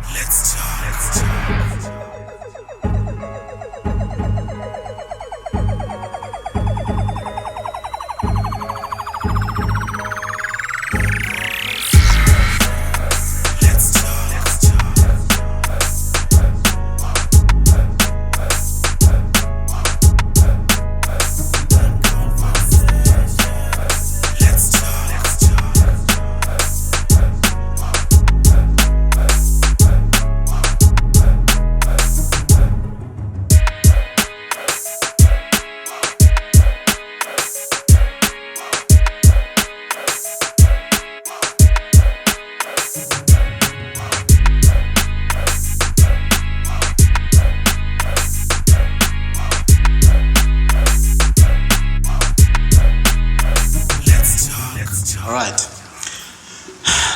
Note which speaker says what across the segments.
Speaker 1: Let's talk. Let's talk. All right.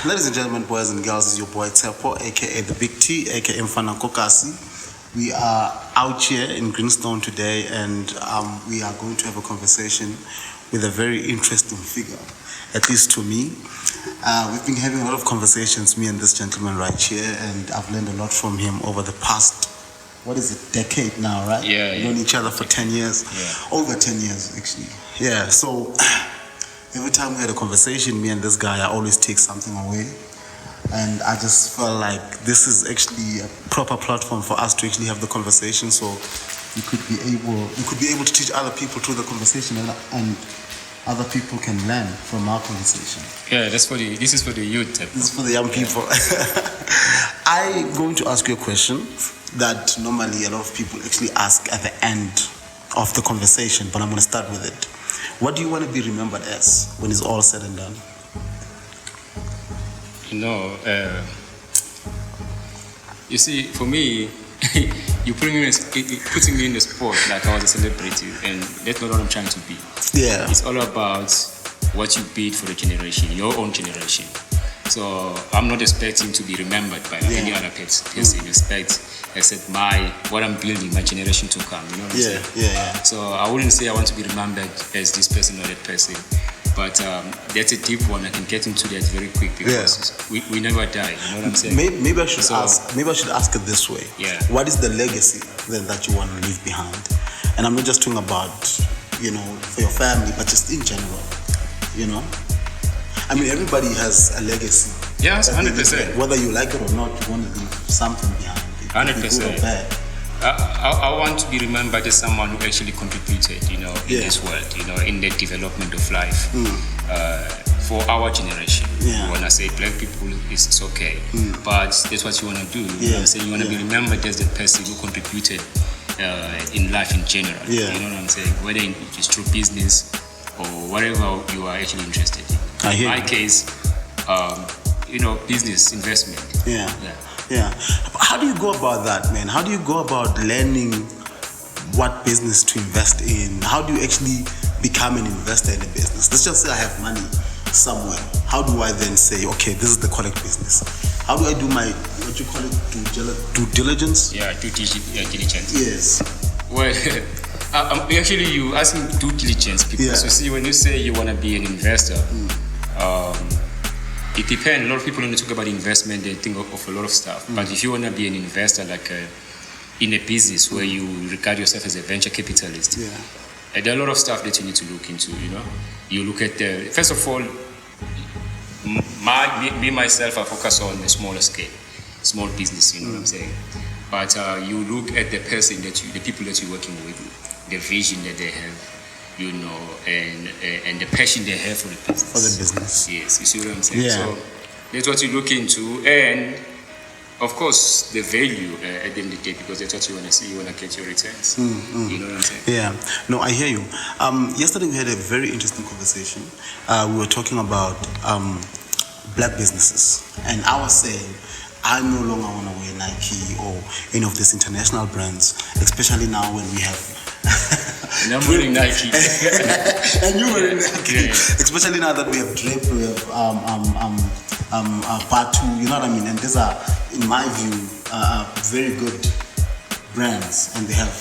Speaker 1: Ladies and gentlemen, boys and girls, this is your boy Tepo, aka the Big T, aka Mfana Kokasi. We are out here in Greenstone today, and we are going to have a conversation with a very interesting figure, at least to me. We've been having a lot of conversations, me and this gentleman right here, and I've learned a lot from him over the past, what is it, decade now, right?
Speaker 2: Yeah.
Speaker 1: We've known each other for 10 years.
Speaker 2: Yeah.
Speaker 1: Over 10 years, actually. Yeah, so every time we had a conversation, me and this guy, I always take something away. And I just felt like this is actually a proper platform for us to actually have the conversation, so we could be able to teach other people through the conversation, and other people can learn from our conversation.
Speaker 2: Yeah, this is for the youth.
Speaker 1: This is for the young people. I'm going to ask you a question that normally a lot of people actually ask at the end of the conversation, but I'm going to start with it. What do you want to be remembered as when it's all said and done?
Speaker 2: You see, for me, putting me in the spot like I was a celebrity, and that's not what I'm trying to be.
Speaker 1: Yeah.
Speaker 2: It's all about what you did for the generation, your own generation. So I'm not expecting to be remembered by any other person. Except what I'm building, my generation to come. You know what I'm saying?
Speaker 1: Yeah.
Speaker 2: So I wouldn't say I want to be remembered as this person or that person. But that's a deep one. I can get into that very quick because we never die. You know what I'm saying?
Speaker 1: Maybe I should ask it this way.
Speaker 2: Yeah.
Speaker 1: What is the legacy then that you want to leave behind? And I'm not just talking about, for your family, but just in general. I mean, everybody has a legacy.
Speaker 2: Yes, 100%.
Speaker 1: Whether you like it or not, you want to leave something behind.
Speaker 2: 100%.
Speaker 1: Good or bad.
Speaker 2: I want to be remembered as someone who actually contributed, in this world, in the development of life for our generation.
Speaker 1: Yeah.
Speaker 2: When I say black people, it's okay, but that's what you want to do. You know what I'm saying? You want to be remembered as the person who contributed in life in general.
Speaker 1: Yeah.
Speaker 2: You know what I'm saying? Whether it's through business or whatever you are actually interested in. In my case, business investment.
Speaker 1: Yeah. How do you go about that, man? How do you go about learning what business to invest in? How do you actually become an investor in a business? Let's just say I have money somewhere. How do I then say, okay, this is the correct business? How do I do my, what you call it, due diligence?
Speaker 2: Yeah, due diligence.
Speaker 1: Yes.
Speaker 2: Well, actually, you asking due diligence because you see, when you say you want to be an investor, it depends. A lot of people, when they talk about investment, they think of a lot of stuff. But if you want to be an investor, like in a business where you regard yourself as a venture capitalist, there are a lot of stuff that you need to look into. You look at first of all, myself, I focus on a smaller scale, small business. You know what I'm saying? But you look at the person the people that you're working with, the vision that they have. And the passion they have for the business.
Speaker 1: For the business.
Speaker 2: Yes, you see what I'm saying?
Speaker 1: Yeah.
Speaker 2: So that's what you look into, and of course the value at the end of the day, because that's what you want to see. You want to get your returns. You know what I'm saying?
Speaker 1: Yeah. No, I hear you. Yesterday we had a very interesting conversation. We were talking about black businesses, and I was saying I no longer want to wear Nike or any of these international brands, especially now when we have.
Speaker 2: And I'm wearing Nike.
Speaker 1: And you're wearing Nike.
Speaker 2: Yeah.
Speaker 1: Especially now that we have Trevor, we have Part 2, you know what I mean? And these are, in my view, very good brands, and they have,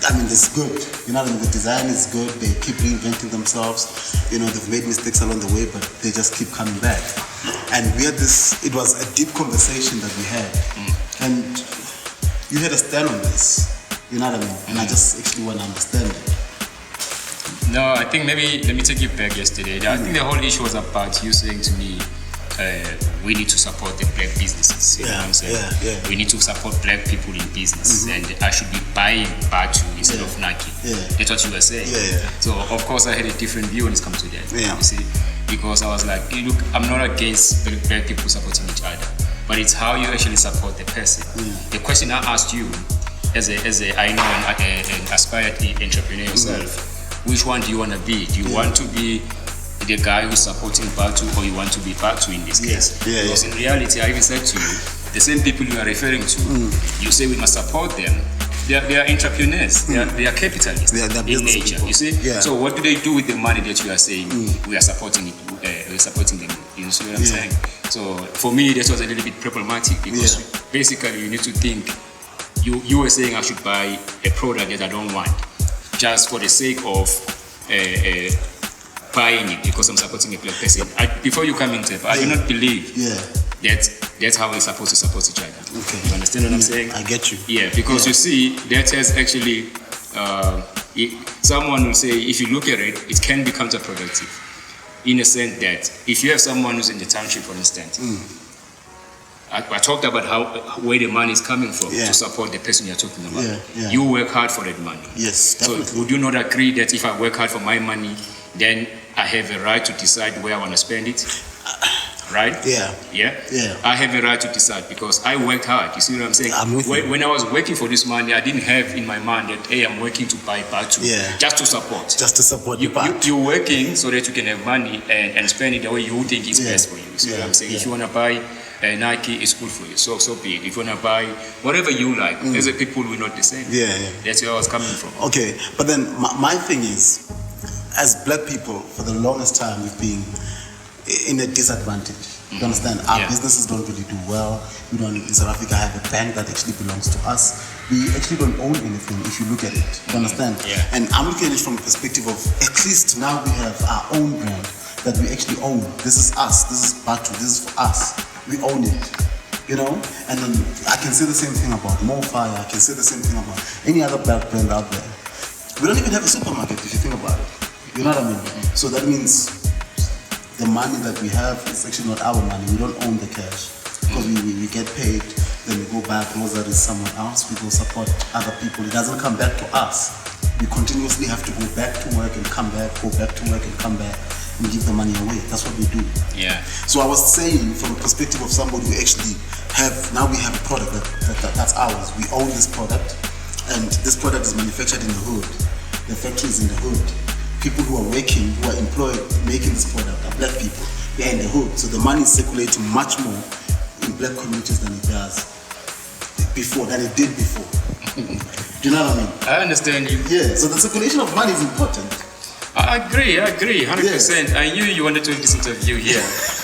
Speaker 1: I mean, it's good. You know what I mean? The design is good. They keep reinventing themselves. You know, they've made mistakes along the way, but they just keep coming back. And we had this, it was a deep conversation that we had. And you had a stand on this. You know what I mean? And I just actually want to understand it.
Speaker 2: No, I think maybe, let me take you back yesterday. I think the whole issue was about you saying to me, we need to support the black businesses. You know what I'm saying? We need to support black people in business, and I should be buying Batu instead of Nike. That's what you were saying. So of course I had a different view when it comes to that. You see, because I was like, look, I'm not against black people supporting each other, but it's how you actually support the person. The question I asked you, as a I know an aspired entrepreneur yourself, which one do you want to be? Do you want to be the guy who's supporting Batu, or you want to be Batu in this case? Because in reality, I even said to you, the same people you are referring to, you say we must support them. They are entrepreneurs. They are capitalists in nature. People. You see. So what do they do with the money that you are saying we are supporting it? We're supporting them. You see what I'm saying? So for me, that was a little bit problematic, because basically you need to think. You were saying I should buy a product that I don't want, just for the sake of buying it because I'm supporting a black person. Before you come into it, I do not believe that's how we're supposed to support each other. Okay. You understand what I'm saying?
Speaker 1: I get you.
Speaker 2: Yeah, because you see, that has actually, someone will say, if you look at it, it can be counterproductive. In a sense that, if you have someone who's in the township, for instance, I talked about where the money is coming from to support the person you're talking about. You work hard for that money.
Speaker 1: Yes, definitely.
Speaker 2: So would you not agree that if I work hard for my money, then I have a right to decide where I want to spend it? Right? Yeah. I have a right to decide because I worked hard. You see what I'm saying?
Speaker 1: I'm with you.
Speaker 2: When I was working for this money, I didn't have in my mind that, hey, I'm working to buy Batu. Just to support.
Speaker 1: Just to support
Speaker 2: you're working so that you can have money and spend it the way you think is best for you. You see what I'm saying? If you want to buy Nike, it's good for you. So be it. If you want to buy whatever you like, as a people, we're not the same. That's where I was coming from.
Speaker 1: Okay, but then my thing is, as black people, for the longest time, we've been in a disadvantage. You understand? Our businesses don't really do well. We don't, in South Africa, have a bank that actually belongs to us. We actually don't own anything if you look at it. You understand? And I'm looking at it from the perspective of, at least now we have our own brand that we actually own. This is us. This is Batu. This is for us. We own it. You know? And then I can say the same thing about Mofire. I can say the same thing about any other black brand out there. We don't even have a supermarket if you think about it. You know what I mean? So that means the money that we have is actually not our money. We don't own the cash because we get paid, then we go buy groceries somewhere else. We go support other people. It doesn't come back to us. We continuously have to go back to work and come back, go back to work and come back and give the money away. That's what we do. So I was saying from the perspective of somebody who actually now we have a product that's ours. We own this product, and this product is manufactured in the hood. The factory is in the hood. People who are working, who are employed making this product are black people. They're in the hood. So the money is circulating much more in black communities than it did before. Do you know what I mean?
Speaker 2: I understand you.
Speaker 1: So the circulation of money is important.
Speaker 2: I agree, 100%. I knew you wanted to do this interview here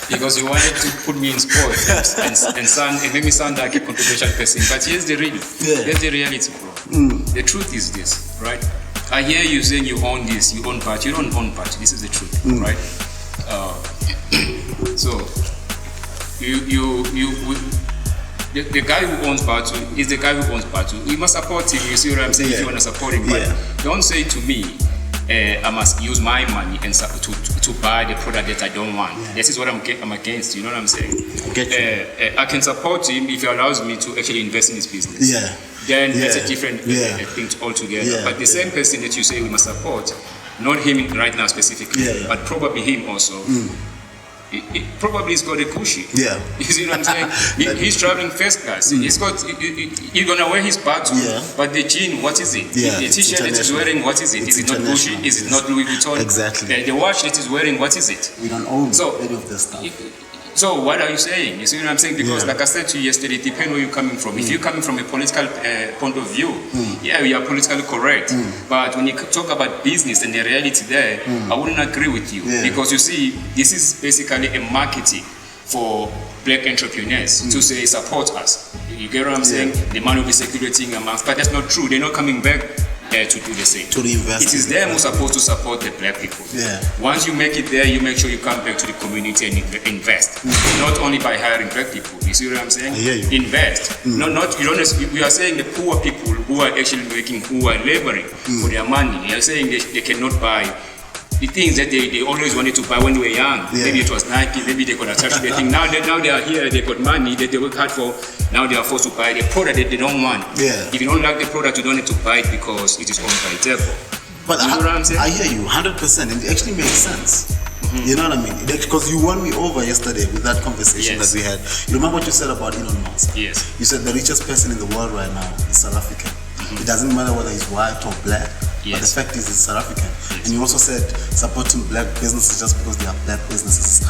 Speaker 2: because you wanted to put me in sport and make me sound like a controversial person. But here's the reality, bro. The truth is this, right? I hear you saying you own this, you own Batu. You don't own Batu. This is the truth, right? So, the guy who owns Batu is the guy who owns Batu. We must support him. You see what I'm saying? If you want to support him, but don't say to me, I must use my money and to buy the product that I don't want. This is what I'm against. You know what I'm saying? I can support him if he allows me to actually invest in his business. Then that's a different thing altogether. But the same person that you say we must support, not him right now specifically, but probably him also. It probably has got a cushy. You see what I'm saying? He's traveling first class. He's gonna wear his Batu, but the jean, what is it? The t-shirt that he's wearing, what is it? Is it not Gucci? Is it not Louis Vuitton?
Speaker 1: Exactly.
Speaker 2: The watch that he's wearing, what is it?
Speaker 1: We don't own any of this stuff.
Speaker 2: So what are you saying? You see what I'm saying? Because like I said to you yesterday, it depends where you're coming from. If you're coming from a political point of view, you are politically correct. But when you talk about business and the reality there, I wouldn't agree with you. Because you see, this is basically a marketing for black entrepreneurs to say support us. You get what I'm saying? The money will be circulating amongst, but that's not true. They're not coming back to do the same.
Speaker 1: To reinvest.
Speaker 2: It is them who are supposed to support the black people.
Speaker 1: Yeah.
Speaker 2: Once you make it there, you make sure you come back to the community and invest. Not only by hiring black people. You see what I'm saying?
Speaker 1: I hear you.
Speaker 2: Invest. Not you don't. We are saying the poor people who are actually who are laboring for their money. We are saying they cannot buy the things that they always wanted to buy when they were young.
Speaker 1: Yeah.
Speaker 2: Maybe it was Nike, maybe they could attach to the thing. Now they are here, they got money that they work hard for. Now they are forced to buy the product that they don't want.
Speaker 1: Yeah.
Speaker 2: If you don't like the product, you don't need to buy it because it is owned by Trevor.
Speaker 1: But
Speaker 2: You know what I'm saying?
Speaker 1: I hear you 100%, and it actually makes sense. You know what I mean? Because you won me over yesterday with that conversation
Speaker 2: Yes.
Speaker 1: that we had. You remember what you said about Elon Musk?
Speaker 2: Yes.
Speaker 1: You said the richest person in the world right now is South African. It doesn't matter whether he's white or black, but the
Speaker 2: Yes.
Speaker 1: fact is he's South African. And you also said supporting black businesses just because they are black businesses is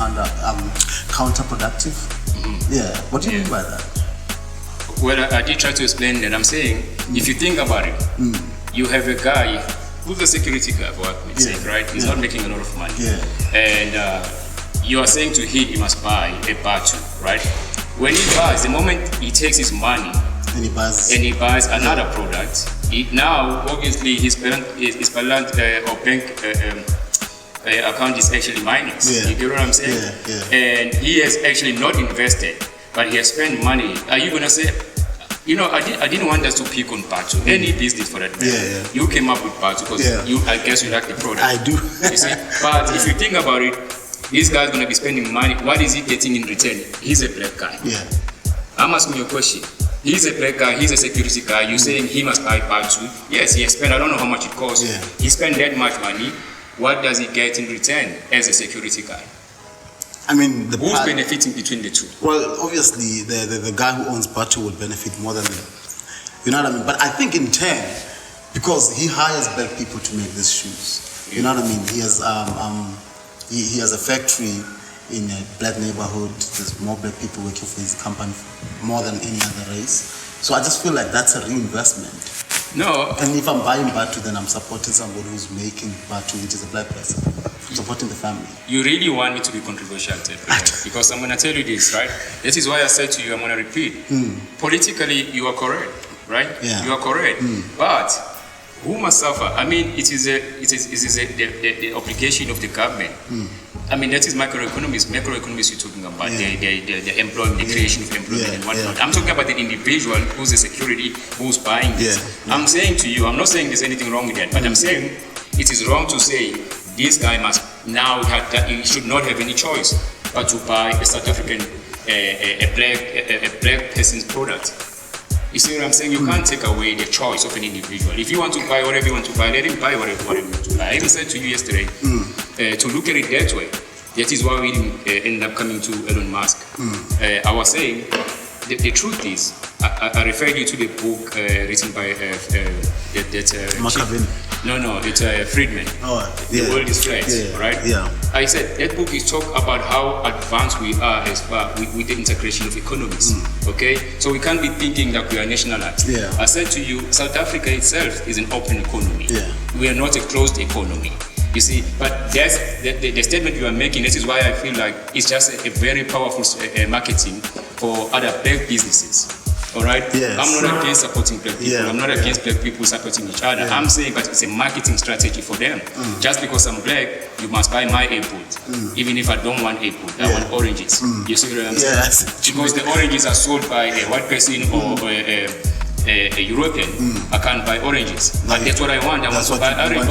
Speaker 1: counterproductive. Yeah. What do you mean by that?
Speaker 2: Well, I did try to explain that. I'm saying, if you think about it, you have a guy who's a security guy, for argument's sake, right? He's not making a lot of money.
Speaker 1: Yeah.
Speaker 2: And you are saying to him, he must buy a battery, right? When he buys, the moment he takes his money
Speaker 1: And he buys
Speaker 2: another product, now obviously his balance or bank account is actually minus.
Speaker 1: Yeah.
Speaker 2: You get what I'm saying?
Speaker 1: Yeah.
Speaker 2: And he has actually not invested, but he has spent money. Are you gonna say, you know, I didn't want us to pick on Batu. Any business for that matter.
Speaker 1: Yeah.
Speaker 2: You came up with Batu because I guess you like the product.
Speaker 1: I do.
Speaker 2: You see? But if you think about it, this guy's gonna be spending money. What is he getting in return? He's a black guy.
Speaker 1: Yeah.
Speaker 2: I'm asking you a question. He's a black guy, he's a security guy. You're saying he must buy Batu. Yes, he has spent, I don't know how much it costs.
Speaker 1: Yeah.
Speaker 2: He spent that much money. What does he get in return as a security guy?
Speaker 1: I mean,
Speaker 2: Who's benefiting between the two?
Speaker 1: Well, obviously, the guy who owns Batu will benefit more than them. You know what I mean? But I think in turn, because he hires black people to make these shoes. You know what I mean? He has he has a factory in a black neighborhood. There's more black people working for his company more than any other race. So I just feel like that's a reinvestment.
Speaker 2: No.
Speaker 1: And if I'm buying Batu, then I'm supporting somebody who's making Batu, which is a black person. I'm supporting the family.
Speaker 2: You really want me to be controversial, Ted, because I'm going to tell you this, right? This is why I said to you, I'm going to repeat. Politically, you are correct, right?
Speaker 1: Yeah.
Speaker 2: You are correct. But who must suffer? I mean, it is the obligation of the government. I mean, that is macroeconomics. Macroeconomics you're talking about, the employment, the creation of employment and whatnot. I'm talking about the individual who's a security, who's buying this. I'm saying to you, I'm not saying there's anything wrong with that, but I'm saying it is wrong to say this guy must now have that, he should not have any choice but to buy a South African, a black person's product. You see what I'm saying? You can't take away the choice of an individual. If you want to buy whatever you want to buy, let him buy whatever you want to buy. I even said to you yesterday, to look at it that way, that is why we ended up coming to Elon Musk. I was saying, the truth is, I referred you to the book written by
Speaker 1: Machiavelli.
Speaker 2: No, it's Friedman. The world is flat, right?
Speaker 1: Yeah.
Speaker 2: I said that book is talk about how advanced we are as far with the integration of economies. Okay, so we can't be thinking that we are nationalized.
Speaker 1: Yeah.
Speaker 2: I said to you, South Africa itself is an open economy.
Speaker 1: Yeah.
Speaker 2: We are not a closed economy. You see, but that's the statement you are making. This is why I feel like it's just a very powerful marketing for other black businesses. All right?
Speaker 1: Yes.
Speaker 2: I'm not against supporting black people.
Speaker 1: Yeah.
Speaker 2: I'm not against black people supporting each other. I'm saying that it's a marketing strategy for them. Just because I'm black, you must buy my input. Even if I don't want input, I want oranges. You see what I'm saying?
Speaker 1: Yes.
Speaker 2: Because the oranges are sold by a white person or a European, I can't buy oranges. But that's what I want. I want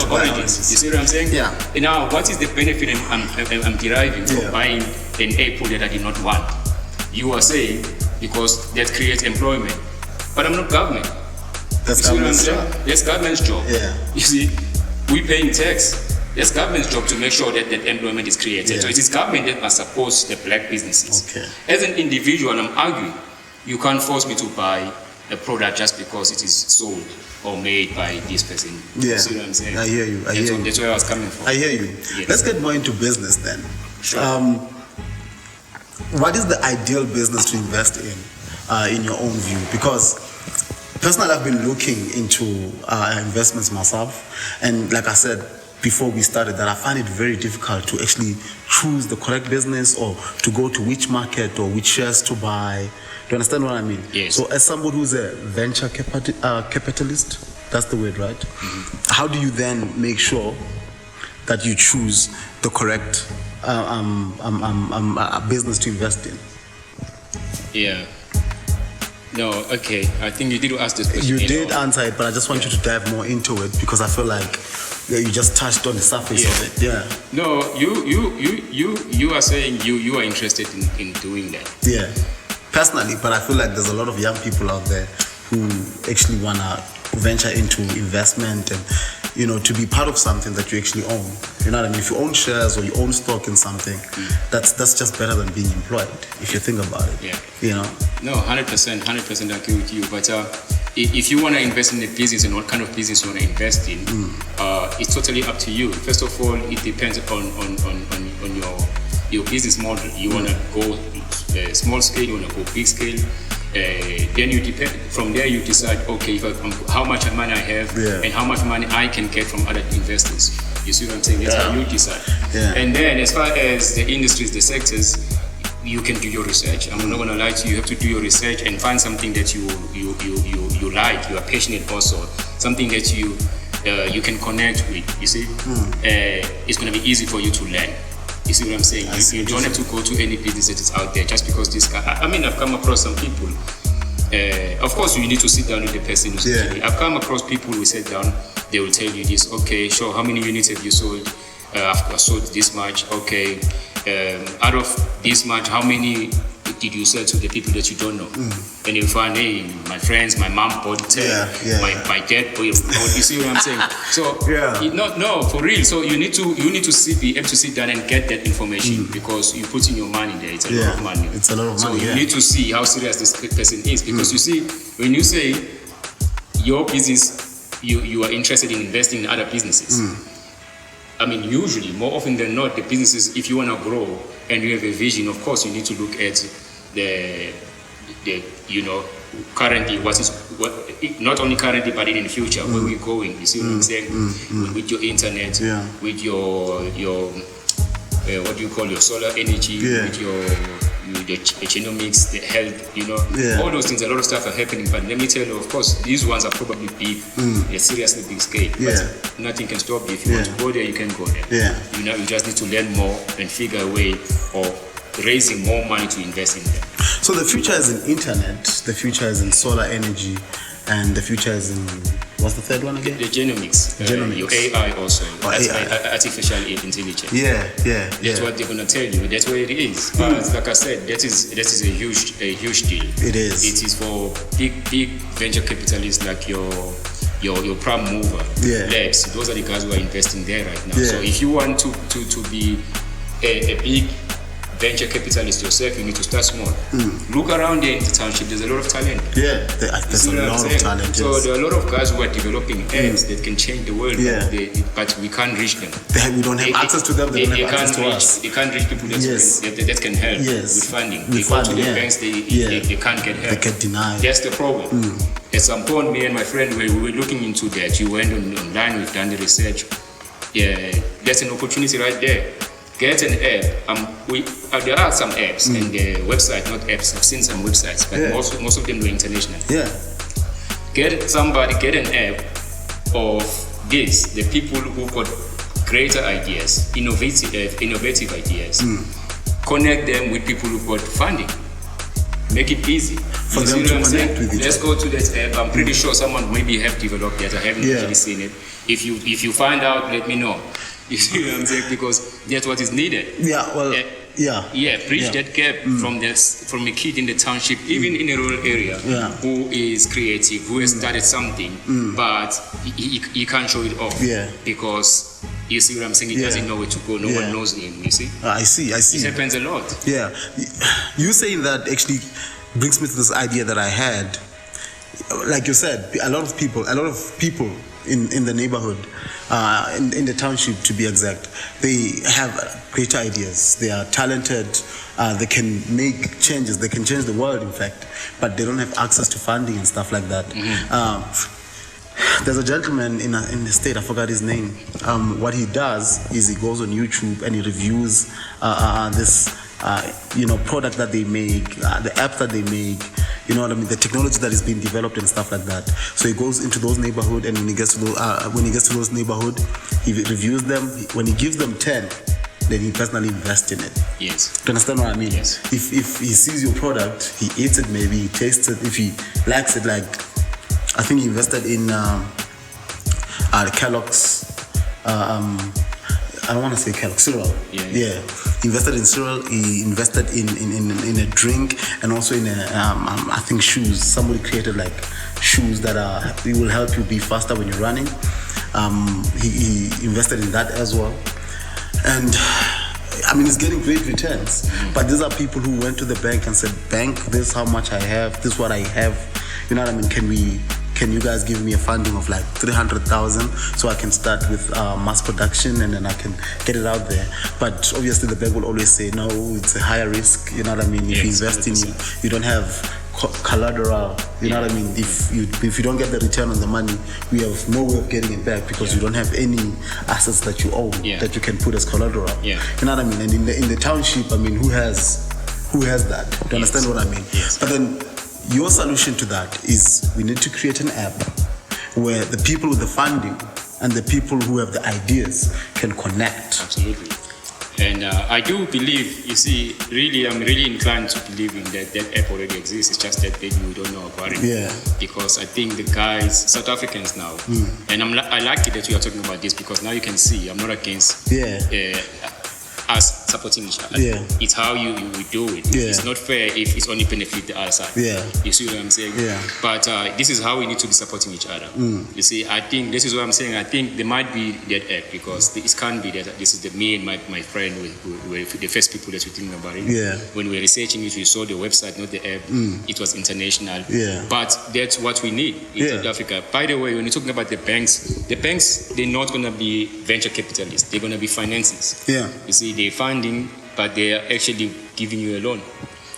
Speaker 2: to buy oranges. You see what I'm saying?
Speaker 1: Yeah.
Speaker 2: Now, what is the benefit I'm deriving from buying an apple that I did not want? You are saying because that creates employment. But I'm not government.
Speaker 1: That's government's job.
Speaker 2: That's government's job.
Speaker 1: Yeah.
Speaker 2: You see, we paying tax. That's government's job to make sure that employment is created. So it is government that must support the black businesses.
Speaker 1: Okay.
Speaker 2: As an individual, I'm arguing, you can't force me to buy a product just because it is sold or made by this person.
Speaker 1: Yeah.
Speaker 2: You see what I'm saying?
Speaker 1: I hear you.
Speaker 2: That's where I was coming from.
Speaker 1: I hear you.
Speaker 2: Yes.
Speaker 1: Let's get more into business then.
Speaker 2: Sure.
Speaker 1: What is the ideal business to invest in your own view? Because personally, I've been looking into investments myself, and like I said before we started, that I find it very difficult to actually choose the correct business or to go to which market or which shares to buy. Do you understand what I mean?
Speaker 2: Yes.
Speaker 1: So as somebody who's a venture capitalist, That's the word, right? How do you then make sure that you choose the correct business to invest in?
Speaker 2: Yeah. No, okay. I think you did ask this question.
Speaker 1: You did answer it, but I just want you to dive more into it because I feel like you just touched on the surface of it. Yeah.
Speaker 2: No, you are saying you are interested in doing that.
Speaker 1: Yeah. Personally, but I feel like there's a lot of young people out there who actually wanna venture into investment and, you know, to be part of something that you actually own. You know what I mean? If you own shares or you own stock in something, that's just better than being employed, if you think about it.
Speaker 2: Yeah.
Speaker 1: You know?
Speaker 2: No, 100% agree with you. But if you want to invest in a business and what kind of business you want to invest in, it's totally up to you. First of all, it depends on your business model. You want to go small scale, you want to go big scale. Then you depend. From there, you decide. Okay, how much money I have and how much money I can get from other investors. You see what I'm saying? That's how you decide.
Speaker 1: Yeah.
Speaker 2: And then, as far as the industries, the sectors, you can do your research. I'm not gonna lie to you. You have to do your research and find something that you like. You are passionate also. Something that you can connect with. You see, it's gonna be easy for you to learn. You see what I'm saying? You don't have to go to any business that is out there just because this guy. I mean, I've come across some people. Of course, you need to sit down with the person. I've come across people who sit down. They will tell you this. Okay, sure. How many units have you sold? I've sold this much. Okay. Out of this much, how many did you sell to the people that you don't know? And you find, hey, my friends, my mom bought 10, my dad bought. You see what I'm saying? So no, for real. So you need to be able to sit down and get that information because you put in your money there. It's a lot of money.
Speaker 1: It's a lot of money.
Speaker 2: So you need to see how serious this person is because you see, when you say your business, you are interested in investing in other businesses. I mean, usually, more often than not, the businesses, if you want to grow and you have a vision, of course, you need to look at the currently not only currently, but in the future, where we're going. You see what I'm saying? With your internet, with your what do you call your solar energy, with the genomics, the health, all those things, a lot of stuff are happening. But let me tell you, of course, these ones are probably big, they're seriously big scale. But nothing can stop you. If you want to go there, you can go there. You just need to learn more and figure a way of raising more money to invest in them.
Speaker 1: So the future is in internet, the future is in solar energy, and the future is in, what's the third one again?
Speaker 2: The genomics. Your AI also. Artificial intelligence.
Speaker 1: That's
Speaker 2: what they're gonna tell you. That's where it is. But like I said, that is a huge deal.
Speaker 1: It is.
Speaker 2: It is for big venture capitalists like your prime mover labs. Those are the guys who are investing there right now. So if you want to be a big venture capitalist yourself, you need to start small. Look around there in the township, there's a lot of talent.
Speaker 1: There's a lot of talent.
Speaker 2: So there are a lot of guys who are developing apps that can change the world, but we can't reach them.
Speaker 1: We don't have access to them, they don't have access to us.
Speaker 2: They can't reach people that can help with funding. They go to the banks, they can't get help.
Speaker 1: They get denied.
Speaker 2: That's the problem. At some point, me and my friend, we were looking into that. You went online, we've done the research. That's an opportunity right there. Get an app. There are some apps and the website, not apps. I've seen some websites, but most of them were international. Get an app of this. The people who've got greater ideas, innovative ideas. Connect them with people who've got funding. Make it easy
Speaker 1: for them to connect with each other.
Speaker 2: Let's go to that app. I'm pretty sure someone maybe have developed that. I haven't actually seen it. If you find out, let me know. You see what I'm saying? Because that's what is needed. Bridge that gap from a kid in the township, even in a rural area, who is creative, who has started something, but he can't show it off because you see what I'm saying? He doesn't know where to go. No one knows him. You see?
Speaker 1: I see.
Speaker 2: It happens a lot.
Speaker 1: You saying that actually brings me to this idea that I had. Like you said, a lot of people in the neighborhood, in the township to be exact, they have great ideas. They are talented. They can make changes. They can change the world, in fact, but they don't have access to funding and stuff like that. There's a gentleman in the state, I forgot his name. What he does is he goes on YouTube and he reviews this product that they make, the app that they make. You know what I mean? The technology that is being developed and stuff like that. So he goes into those neighborhood, and when he gets to those neighborhood, he reviews them. When he gives them 10, then he personally invests in it.
Speaker 2: Yes.
Speaker 1: Do you understand what I mean?
Speaker 2: Yes.
Speaker 1: If he sees your product, he eats it, maybe he tastes it. If he likes it, like I think he invested in Kellogg's. I don't want to say Kellogg's cereal. Yeah. He invested in cereal. He invested in a drink, and also in I think shoes. Somebody created like shoes that it will help you be faster when you're running. He invested in that as well, and I mean, it's getting great returns. But these are people who went to the bank and said, "Bank, this is how much I have. This is what I have. You know what I mean? Can you guys give me a funding of like 300,000 so I can start with mass production, and then I can get it out there?" But obviously the bank will always say, no, it's a higher risk. You know what I mean? If you invest in you don't have collateral. You know what I mean? If you don't get the return on the money, we have no way of getting it back because you don't have any assets that you own that you can put as collateral. You know what I mean? And in the township, I mean, who has that? Do you understand what I mean? But then your solution to that is we need to create an app where the people with the funding and the people who have the ideas can connect.
Speaker 2: Absolutely. And I do believe, you see, really, I'm really inclined to believe in that app already exists. It's just that maybe we don't know about it.
Speaker 1: Yeah.
Speaker 2: Because I think the guys, South Africans now, and I like it that you are talking about this because now you can see I'm not against us supporting each other. It's how you do it. It's not fair if it's only benefit the other side. You see what I'm saying? But this is how we need to be supporting each other. You see, I think this is what I'm saying. I think there might be that app because it can't be that this is me and my friend who were the first people that were thinking about it. When we were researching it, we saw the website, not the app. It was international. But that's what we need in South Africa. By the way, when you're talking about the banks, they're not going to be venture capitalists. They're going to be financiers. You see, they're funding, but they are actually giving you a loan.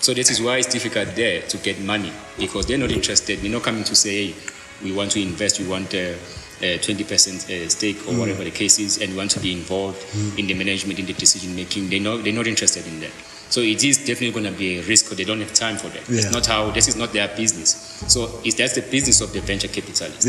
Speaker 2: So that is why it's difficult there to get money because they're not interested. They're not coming to say, hey, we want to invest, we want a 20% stake or whatever the case is, and we want to be involved in the management, in the decision making. They're not interested in that. So it is definitely going to be a risk because they don't have time for that. This is not their business. So that's the business of the venture capitalist.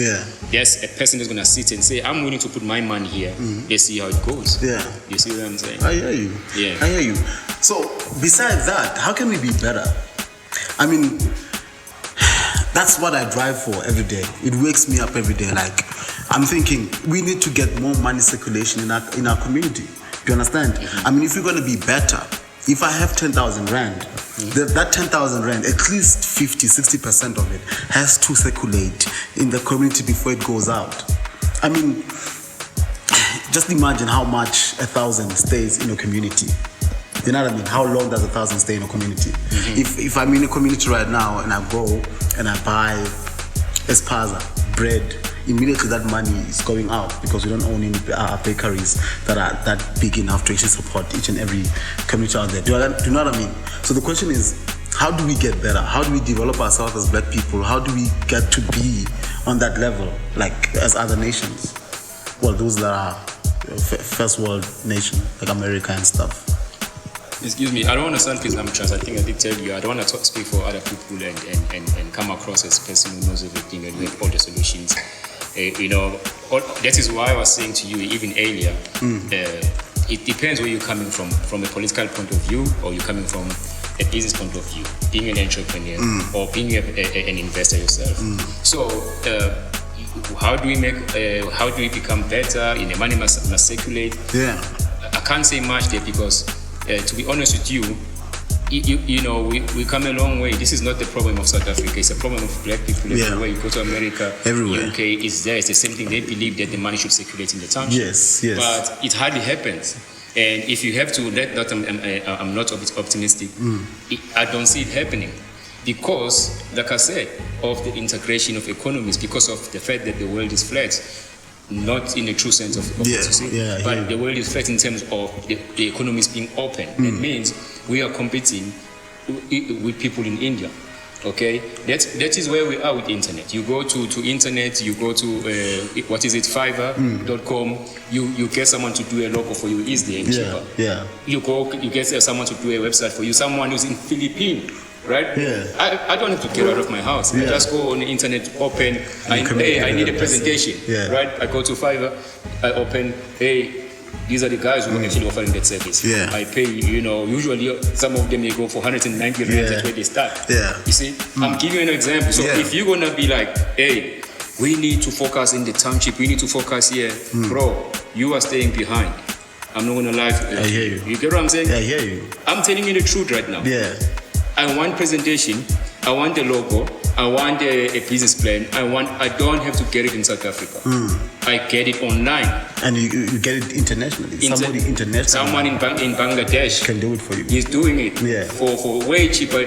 Speaker 2: There's a person that's going to sit and say, I'm willing to put my money here. Let's see how it goes. You see what I'm saying?
Speaker 1: I hear you. I hear you. So besides that, how can we be better? I mean, that's what I drive for every day. It wakes me up every day. Like, I'm thinking we need to get more money circulation in our community. Do you understand? I mean, if we're going to be better, if I have 10,000 rand, that 10,000 rand, at least 50-60% of it has to circulate in the community before it goes out. I mean, just imagine how much 1,000 stays in a community. You know what I mean? How long does 1,000 stay in a community? If I'm in a community right now and I go and I buy espaza, bread, immediately that money is going out because we don't own any bakeries that are that big enough to actually support each and every community out there. Do you know what I mean? So the question is, how do we get better? How do we develop ourselves as black people? How do we get to be on that level, like as other nations? Well, those that are first world nation, like America and stuff.
Speaker 2: Excuse me, I don't want to sound presumptuous. I think I did tell you, I don't want to speak for other people and come across as a person who knows everything and we have all the solutions. That is why I was saying to you even earlier, it depends where you're coming from a political point of view, or you're coming from a business point of view, being an entrepreneur or being an investor yourself. So how do we become better? The money must circulate. I can't say much there because to be honest with you, we come a long way. This is not the problem of South Africa. It's a problem of black people everywhere. You go to America,
Speaker 1: everywhere.
Speaker 2: UK, it's there. It's the same thing. They believe that the money should circulate in the township.
Speaker 1: Yes.
Speaker 2: But it hardly happens. And if you have to let that, I'm not optimistic. I don't see it happening. Because, like I said, of the integration of economies, because of the fact that the world is flat. Not in the true sense of what you see, but the world is flat in terms of the economy is being open. That means we are competing with people in India. Okay, that is where we are with internet. You go to internet, you go to Fiverr.com. You get someone to do a logo for you easily and cheaper. You get someone to do a website for you. Someone who's in Philippines right?
Speaker 1: Yeah.
Speaker 2: I don't have to get out of my house. I just go on the internet, open, I need a presentation, right? I go to Fiverr, I open, hey, these are the guys who are actually offering that service.
Speaker 1: Yeah.
Speaker 2: I pay, usually some of them they go for 190 rand, that's where they start.
Speaker 1: Yeah.
Speaker 2: You see, I'm giving you an example. So if you're gonna be like, hey, we need to focus in the township, we need to focus here, bro, you are staying behind. I'm not gonna lie to you.
Speaker 1: I hear you.
Speaker 2: You get what I'm saying?
Speaker 1: I hear you.
Speaker 2: I'm telling you the truth right now.
Speaker 1: Yeah.
Speaker 2: I want presentation, I want the logo, I want a business plan, I don't have to get it in South Africa. I get it online.
Speaker 1: And you get it internationally. Somebody international.
Speaker 2: Someone in Bangladesh
Speaker 1: can do it for you.
Speaker 2: He's doing it for way cheaper,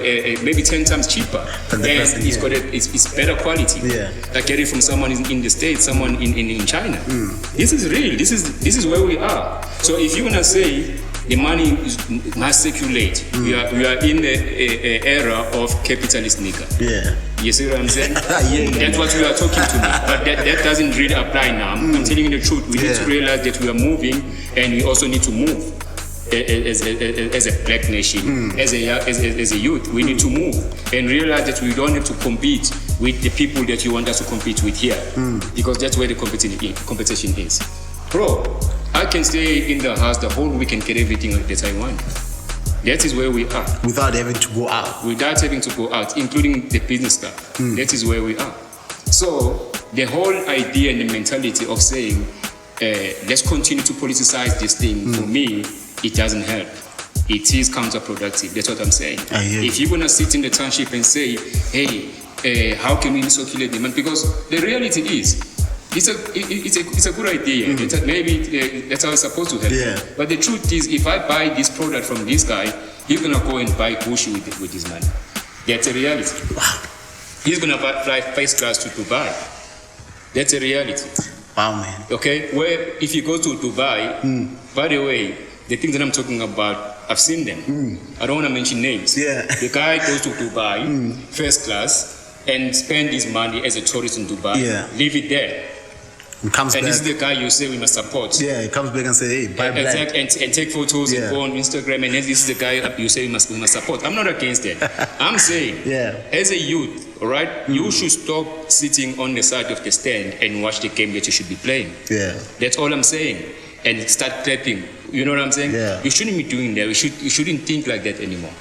Speaker 2: maybe 10 times cheaper.
Speaker 1: And
Speaker 2: it's better quality.
Speaker 1: Yeah.
Speaker 2: I get it from someone in the States, someone in China. This is real. This is where we are. So if you're gonna say the money must circulate, we are in the era of capitalist nigger.
Speaker 1: Yeah.
Speaker 2: You see what I'm saying? That's what we are talking to me. But that doesn't really apply now. I'm telling you the truth. We need to realize that we are moving, and we also need to move as a black nation, as a youth. We need to move and realize that we don't have to compete with the people that you want us to compete with here, because that's where the competition is. Bro, I can stay in the house the whole week and get everything that I want. That is where we are.
Speaker 1: Without having to go out.
Speaker 2: Without having to go out, including the business stuff. That is where we are. So the whole idea and the mentality of saying, let's continue to politicize this thing, for me, it doesn't help. It is counterproductive. That's what I'm saying. If you're going to sit in the township and say, hey, how can we circulate demand? Because the reality is, it's a good idea. Maybe that's how it's supposed to happen.
Speaker 1: Yeah.
Speaker 2: But the truth is, if I buy this product from this guy, he's gonna go and buy Gucci with his money. That's a reality.
Speaker 1: Wow.
Speaker 2: He's gonna fly first class to Dubai. That's a reality.
Speaker 1: Wow, man.
Speaker 2: Okay. Where if you go to Dubai, by the way, the things that I'm talking about, I've seen them. I don't want to mention names.
Speaker 1: Yeah.
Speaker 2: The guy goes to Dubai, first class, and spend his money as a tourist in Dubai.
Speaker 1: Yeah.
Speaker 2: Leave it there.
Speaker 1: And comes back.
Speaker 2: This is the guy you say we must support.
Speaker 1: Yeah, he comes back and say, hey, buy black.
Speaker 2: And take photos and go on Instagram, and then this is the guy you say we must support. I'm not against that. I'm saying, as a youth, all right, you should stop sitting on the side of the stand and watch the game that you should be playing.
Speaker 1: Yeah.
Speaker 2: That's all I'm saying. And start clapping. You know what I'm saying?
Speaker 1: Yeah.
Speaker 2: You shouldn't be doing that. You shouldn't think like that anymore.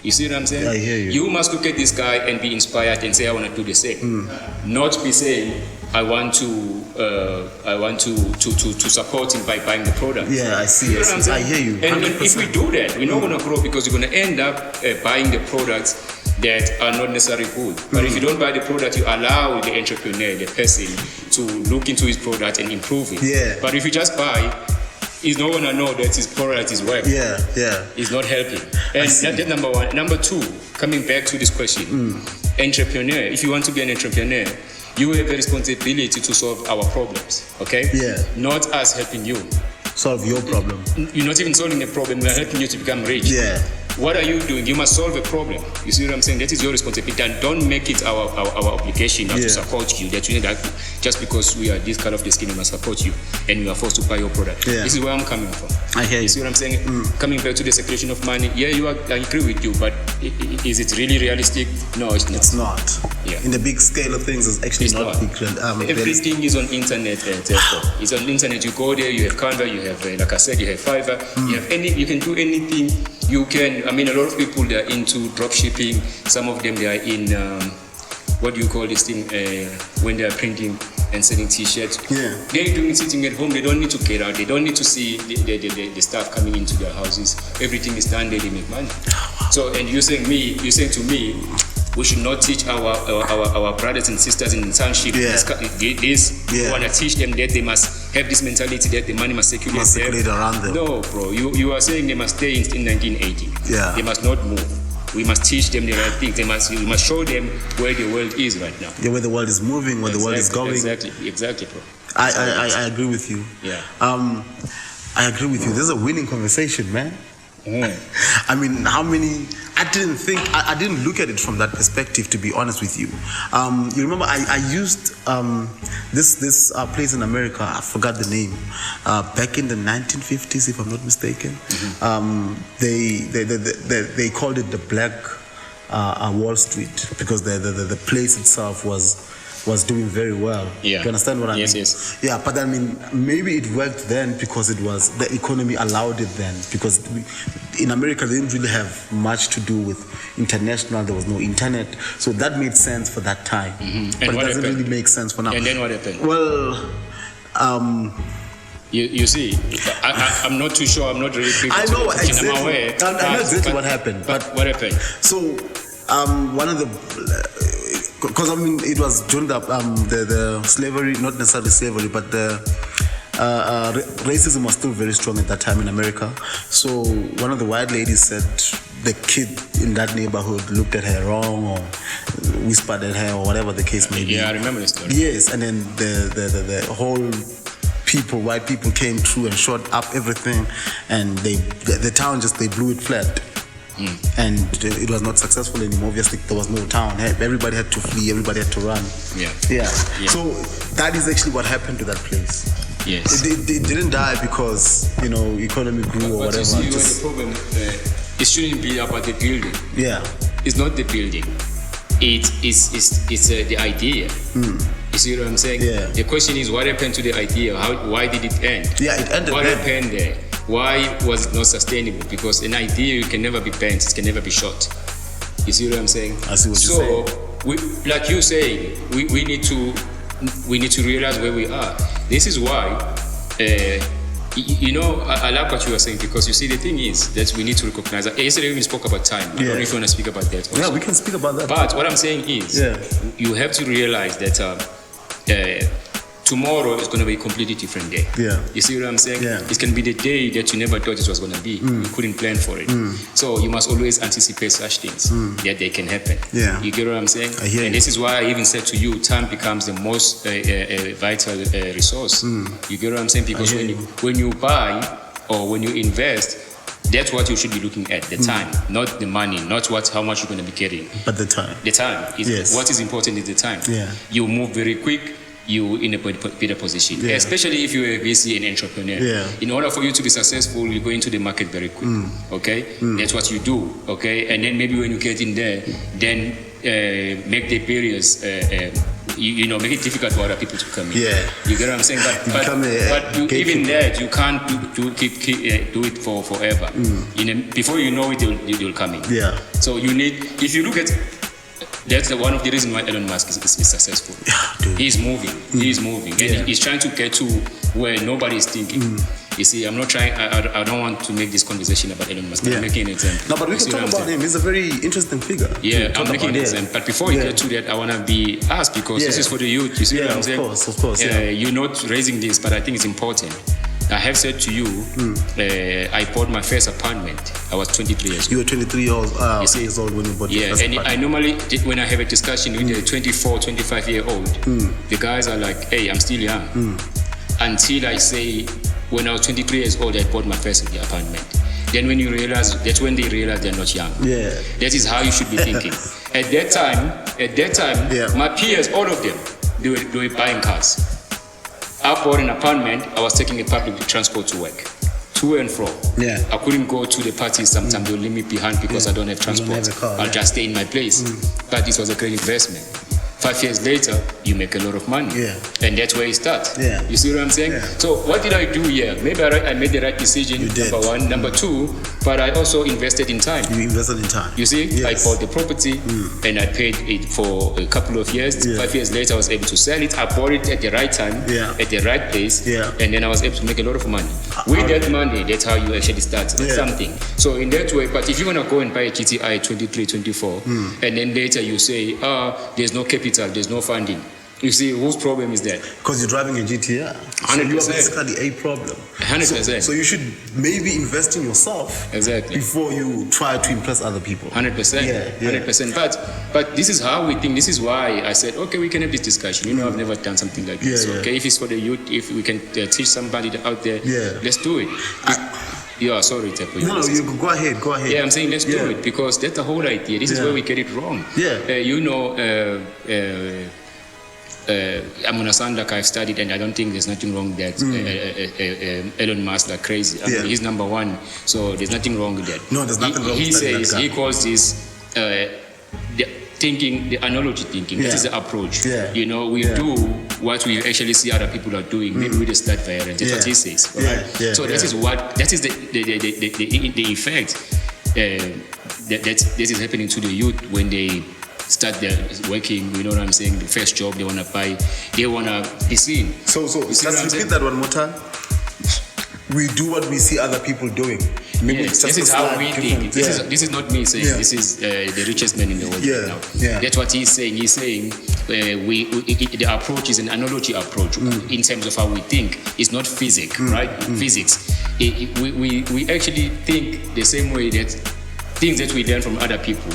Speaker 2: You see what I'm saying?
Speaker 1: I hear you.
Speaker 2: You must look at this guy and be inspired and say, I want to do the same. Not be saying, I want to support him by buying the product.
Speaker 1: Yeah, I see.
Speaker 2: You know what I'm saying?
Speaker 1: I hear you. 100%.
Speaker 2: And if we do that, we're not going to grow, because you're going to end up buying the products that are not necessarily good. But if you don't buy the product, you allow the entrepreneur, the person, to look into his product and improve it.
Speaker 1: Yeah.
Speaker 2: But if you just buy, he's not going to know that his product is working.
Speaker 1: Yeah.
Speaker 2: It's not helping. And that's number one. Number two, coming back to this question, entrepreneur, if you want to be an entrepreneur, you have a responsibility to solve our problems, okay?
Speaker 1: Yeah.
Speaker 2: Not us helping you.
Speaker 1: Solve your problem.
Speaker 2: You're not even solving the problem, we're helping you to become rich.
Speaker 1: Yeah.
Speaker 2: What are you doing? You must solve a problem. You see what I'm saying? That is your responsibility. And don't make it our obligation to support you. That you that just because we are this kind of the skin, we must support you, and we are forced to buy your product.
Speaker 1: Yeah.
Speaker 2: This is where I'm coming from.
Speaker 1: I hear you.
Speaker 2: You see what I'm saying? Coming back to the circulation of money, I agree with you, but is it really realistic? No, it's not.
Speaker 1: It's not.
Speaker 2: Yeah.
Speaker 1: In the big scale of things, it's actually not big.
Speaker 2: Everything is on internet. It's on internet. You go there, you have Canva, you have, like I said, you have Fiverr. You can do anything. You can. I mean, a lot of people, they are into drop shipping. Some of them, they are in what do you call this thing when they are printing and selling T-shirts.
Speaker 1: Yeah.
Speaker 2: They're doing it sitting at home. They don't need to get out. They don't need to see the stuff coming into their houses. Everything is done there. They make money. So, and you're saying to me, we should not teach our brothers and sisters in the township this. We want to teach them that they must have this mentality that the money must circulate
Speaker 1: around them.
Speaker 2: No, bro. You are saying they must stay in 1980.
Speaker 1: Yeah.
Speaker 2: They must not move. We must teach them the right things. We must show them where the world is right now.
Speaker 1: Yeah, where the world is moving, where the world is going.
Speaker 2: Exactly, bro.
Speaker 1: I agree with you.
Speaker 2: Yeah.
Speaker 1: I agree with you. This is a winning conversation, man. I mean, how many? I didn't look at it from that perspective, to be honest with you. You remember, I used this place in America. I forgot the name. Back in the 1950s, if I'm not mistaken, they called it the black Wall Street, because the place itself was doing very well.
Speaker 2: Yeah.
Speaker 1: Do you understand what I mean?
Speaker 2: Yes.
Speaker 1: Yeah, but I mean, maybe it worked then because it was the economy allowed it then, because in America they didn't really have much to do with international. There was no internet, so that made sense for that time.
Speaker 2: Mm-hmm.
Speaker 1: But it doesn't really make sense for now.
Speaker 2: And then what happened?
Speaker 1: Well,
Speaker 2: you see, I'm not too sure. I'm not really privy
Speaker 1: I
Speaker 2: to
Speaker 1: know
Speaker 2: the question.
Speaker 1: exactly.
Speaker 2: I'm aware.
Speaker 1: I know exactly what happened.
Speaker 2: But what happened?
Speaker 1: So, one of the, because I mean, it was during the slavery, not necessarily slavery, but the racism was still very strong at that time in America. So one of the white ladies said the kid in that neighborhood looked at her wrong or whispered at her or whatever the case may be.
Speaker 2: Yeah, I remember the story.
Speaker 1: Yes, and then the whole white people came through and shot up everything, and the town they blew it flat. And it was not successful anymore. Obviously, there was no town. Everybody had to flee. Everybody had to run. Yeah. So that is actually what happened to that place.
Speaker 2: Yes.
Speaker 1: It didn't die because economy grew or whatever.
Speaker 2: You see, the problem, it shouldn't be about the building.
Speaker 1: Yeah.
Speaker 2: It's not the building. It's the idea. You see what I'm saying?
Speaker 1: Yeah.
Speaker 2: The question is, what happened to the idea? Why did it end?
Speaker 1: Yeah, it ended.
Speaker 2: What happened there? Why was it not sustainable? Because an idea can never be bent, it can never be shot. You see what I'm saying?
Speaker 1: I see what you're saying.
Speaker 2: So, like you say, we need to realize where we are. This is why, I like what you were saying, because you see, the thing is that we need to recognize that. Yesterday we spoke about time. I don't know if you want to speak about that also.
Speaker 1: Yeah, we can speak about that.
Speaker 2: But what I'm saying is, you have to realize that tomorrow is going to be a completely different day.
Speaker 1: Yeah.
Speaker 2: You see what I'm saying?
Speaker 1: Yeah.
Speaker 2: It can be the day that you never thought it was going to be. You couldn't plan for it. So you must always anticipate such things that they can happen.
Speaker 1: Yeah.
Speaker 2: You get what I'm saying?
Speaker 1: I hear you.
Speaker 2: This is why I even said to you, time becomes the most vital resource. You get what I'm saying? Because when you buy or when you invest, that's what you should be looking at, the time, not the money, not how much you're going to be getting.
Speaker 1: But the time.
Speaker 2: The time. What is important is the time.
Speaker 1: Yeah.
Speaker 2: You move very quick, you in a better position, especially if you're a VC and entrepreneur.
Speaker 1: Yeah.
Speaker 2: In order for you to be successful, you go into the market very quick. Okay, that's what you do. Okay, and then maybe when you get in there, then make the barriers. Make it difficult for other people to come in.
Speaker 1: Yeah.
Speaker 2: You get what I'm saying? But even that, you can't do it for forever. Before you know it, they'll come in.
Speaker 1: Yeah.
Speaker 2: So you need, if you look at, that's one of the reasons why Elon Musk is successful.
Speaker 1: Yeah,
Speaker 2: He's moving. He's moving. And he's trying to get to where nobody is thinking. You see, I'm not trying, I don't want to make this conversation about Elon Musk. I'm making an example.
Speaker 1: No, but we can talk about him. He's a very interesting figure.
Speaker 2: Yeah, I'm making an example. But before we get to that, I want to be asked, because this is for the youth. You see what I'm saying?
Speaker 1: Of course.
Speaker 2: You're not raising this, but I think it's important. I have said to you, I bought my first apartment. I was 23 years old.
Speaker 1: You were 23 years old when you bought your first apartment.
Speaker 2: I normally, when I have a discussion with a 24, 25-year-old, the guys are like, hey, I'm still young. Until I say, when I was 23 years old, I bought my first apartment. Then when you realize, that's when they realize they're not young.
Speaker 1: Yeah.
Speaker 2: That is how you should be thinking. At that time, my peers, all of them, they were buying cars. I bought an apartment. I was taking a public transport to work, to and fro.
Speaker 1: Yeah.
Speaker 2: I couldn't go to the parties. Sometimes they'll leave me behind because I don't have transport.
Speaker 1: Don't have a car,
Speaker 2: I'll just stay in my place. But this was a great investment. 5 years later, you make a lot of money.
Speaker 1: Yeah.
Speaker 2: And that's where it starts.
Speaker 1: Yeah.
Speaker 2: You see what I'm saying?
Speaker 1: Yeah.
Speaker 2: So what did I do here? Maybe I made the right decision,
Speaker 1: You did.
Speaker 2: number one. Number two, but I also invested in time.
Speaker 1: You invested in time.
Speaker 2: You see,
Speaker 1: Yes.
Speaker 2: I bought the property and I paid it for a couple of years.
Speaker 1: Yeah.
Speaker 2: 5 years later, I was able to sell it. I bought it at the right time, at the right place, and then I was able to make a lot of money. With that money, that's how you actually start something. So in that way, but if you want to go and buy a GTI 23, 24, and then later you say, there's no capital, there's no funding. You see, whose problem is that?
Speaker 1: Because you're driving a GTR.
Speaker 2: 100%.
Speaker 1: So you are basically a problem.
Speaker 2: 100%.
Speaker 1: So you should maybe invest in yourself before you try to impress other people.
Speaker 2: 100%.
Speaker 1: Yeah.
Speaker 2: 100%. But this is how we think. This is why I said, okay, we can have this discussion. I've never done something like this. Okay, if it's for the youth, if we can teach somebody out there, let's do it. Sorry, Tepo.
Speaker 1: No, you go ahead.
Speaker 2: Yeah, I'm saying let's do it, because that's the whole idea. This is where we get it wrong.
Speaker 1: Yeah.
Speaker 2: I'm gonna sound like I've studied, and I don't think there's nothing wrong with that. Elon Musk, like crazy. I mean, he's number one, so there's nothing wrong with that.
Speaker 1: No, there's nothing wrong with that.
Speaker 2: He says, he calls this the thinking, the analogy thinking. This is the approach.
Speaker 1: Yeah.
Speaker 2: You know, we do what we actually see other people are doing, maybe with the start variant. That's what he says. Right?
Speaker 1: Yeah.
Speaker 2: So that is the effect that this is happening to the youth when they start their working. You know what I'm saying? The first job they wanna buy, they wanna be seen.
Speaker 1: So let's repeat that one more time. We do what we see other people doing. Maybe
Speaker 2: Yes, this is how we think. This is not me saying.
Speaker 1: Yeah.
Speaker 2: This is the richest man in the world right now.
Speaker 1: Yeah.
Speaker 2: That's what he's saying. He's saying the approach is an analogy approach in terms of how we think. It's not physics, right? Physics. We actually think the same way that things that we learn from other people,